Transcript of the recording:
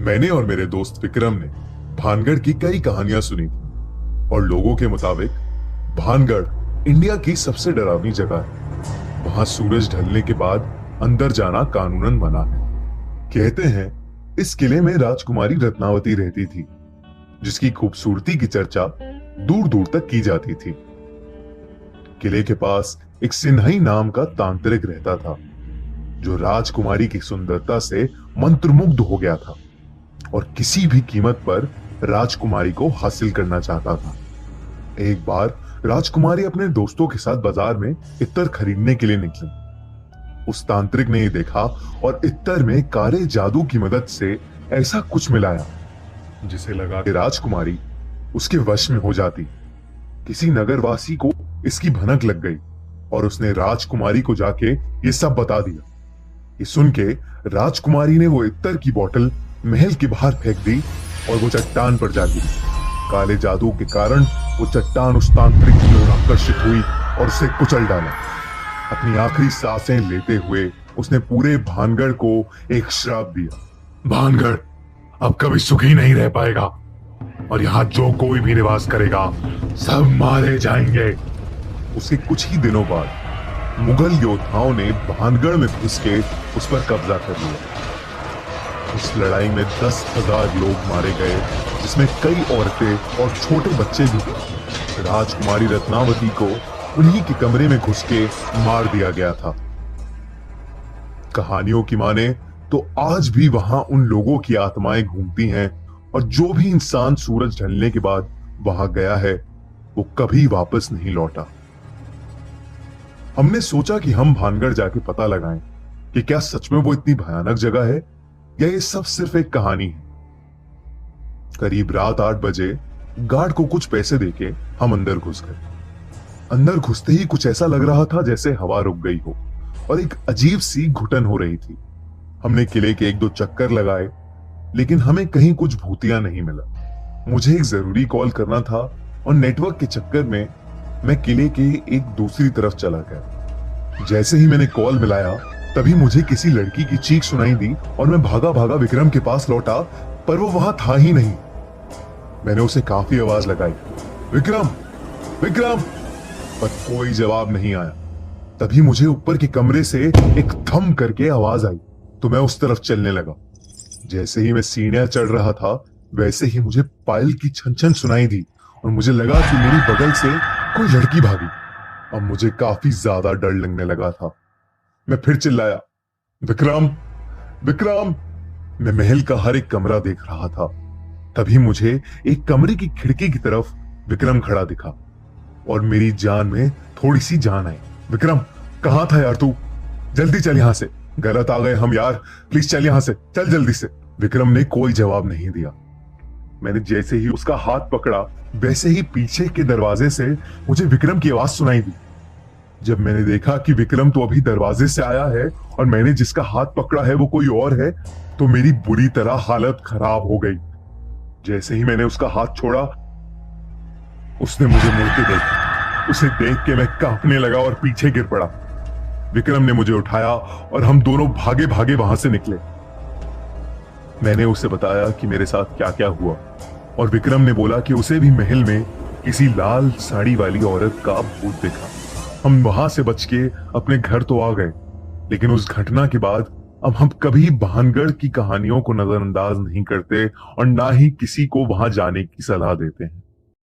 मैंने और मेरे दोस्त विक्रम ने भानगढ़ की कई कहानियां सुनी थी और लोगों के मुताबिक भानगढ़ इंडिया की सबसे डरावनी जगह है। वहां सूरज ढलने के बाद अंदर जाना कानूनन मना है। कहते हैं इस किले में राजकुमारी रत्नावती रहती थी, जिसकी खूबसूरती की चर्चा दूर दूर तक की जाती थी। किले के पास एक सिन्हई नाम का तांत्रिक रहता था, जो राजकुमारी की सुंदरता से मंत्रमुग्ध हो गया था और किसी भी कीमत पर राजकुमारी को हासिल करना चाहता था। एक बार राजकुमारी अपने दोस्तों के साथ बाजार में इत्तर खरीदने के लिए निकली। उस तांत्रिक ने ये देखा और इत्तर में काले जादू की मदद से ऐसा कुछ मिलाया जिसे लगा कि राजकुमारी उसके वश में हो जाती। किसी नगरवासी को इसकी भनक लग गई और उसने राजकुमारी को जाके ये सब बता दिया। ये सुन के राजकुमारी ने वो इत्तर की बोतल महल के बाहर फेंक दी और वो चट्टान पर जा गिरी। काले जादू के कारण वो चट्टान उस तांत्रिक की ओर आकर्षित हुई और उसे कुचल डाला। अपनी आखिरी सांसें लेते हुए उसने पूरे भानगढ़ को एक श्राप दिया। भानगढ़ अब कभी सुखी नहीं रह पाएगा और यहाँ जो कोई भी निवास करेगा सब मारे जाएंगे। उसके कुछ ही दिनों बाद मुगल योद्धाओं ने भानगढ़ में घुस के उस पर कब्जा कर लिया। उस लड़ाई में 10,000 लोग मारे गए, जिसमें कई औरतें और छोटे बच्चे भी थे। राजकुमारी रत्नावती को उन्हीं के कमरे में घुस के मार दिया गया था। कहानियों की माने तो आज भी वहां उन लोगों की आत्माएं घूमती हैं और जो भी इंसान सूरज ढलने के बाद वहां गया है वो कभी वापस नहीं लौटा। हमने सोचा कि हम भानगढ़ जाके पता लगाएं कि क्या सच में वो इतनी भयानक जगह है या ये सब सिर्फ एक कहानी है। करीब रात 8 बजे गार्ड को कुछ पैसे देके हम अंदर घुस गए। अंदर घुसते ही कुछ ऐसा लग रहा था जैसे हवा रुक गई हो और एक अजीब सी घुटन हो रही थी। हमने किले के 1-2 चक्कर लगाए, लेकिन हमें कहीं कुछ भूतिया नहीं मिला। मुझे एक जरूरी कॉल करना था और नेटवर्क के चक्कर में मैं किले के एक दूसरी तरफ चला गया। जैसे ही मैंने कॉल मिलाया तभी मुझे किसी लड़की की चीख सुनाई दी और मैं भागा भागा विक्रम के पास लौटा, पर वो वहां था ही नहीं। मैंने उसे काफी आवाज लगाई, विक्रम विक्रम, पर कोई जवाब नहीं आया। तभी मुझे ऊपर के कमरे से एक थम करके आवाज आई तो मैं उस तरफ चलने लगा। जैसे ही मैं सीढ़ियां चढ़ रहा था वैसे ही मुझे पायल की छन छन सुनाई दी और मुझे लगा कि मेरी बगल से कोई लड़की भागी। अब मुझे काफी ज्यादा डर लगने लगा था। मैं फिर चिल्लाया, विक्रम विक्रम। मैं महल का हर एक कमरा देख रहा था। तभी मुझे एक कमरे की खिड़की की तरफ विक्रम खड़ा दिखा और मेरी जान में थोड़ी सी जान आई। विक्रम कहां था यार तू? जल्दी चल यहां से, गलत आ गए हम यार, प्लीज चल यहां से, चल जल्दी से। विक्रम ने कोई जवाब नहीं दिया। मैंने जैसे ही उसका हाथ पकड़ा वैसे ही पीछे के दरवाजे से मुझे विक्रम की आवाज सुनाई दी। जब मैंने देखा कि विक्रम तो अभी दरवाजे से आया है और मैंने जिसका हाथ पकड़ा है वो कोई और है, तो मेरी बुरी तरह हालत खराब हो गई। जैसे ही मैंने उसका हाथ छोड़ा उसने मुझे मुड़ के देखा। उसे देख के मैं कांपने लगा और पीछे गिर पड़ा। विक्रम ने मुझे उठाया और हम दोनों भागे भागे वहां से निकले। मैंने उसे बताया कि मेरे साथ क्या क्या हुआ और विक्रम ने बोला कि उसे भी महल में किसी लाल साड़ी वाली औरत का भूत देखा। हम वहां से बच के अपने घर तो आ गए, लेकिन उस घटना के बाद अब हम कभी भानगढ़ की कहानियों को नजरअंदाज नहीं करते और ना ही किसी को वहां जाने की सलाह देते हैं।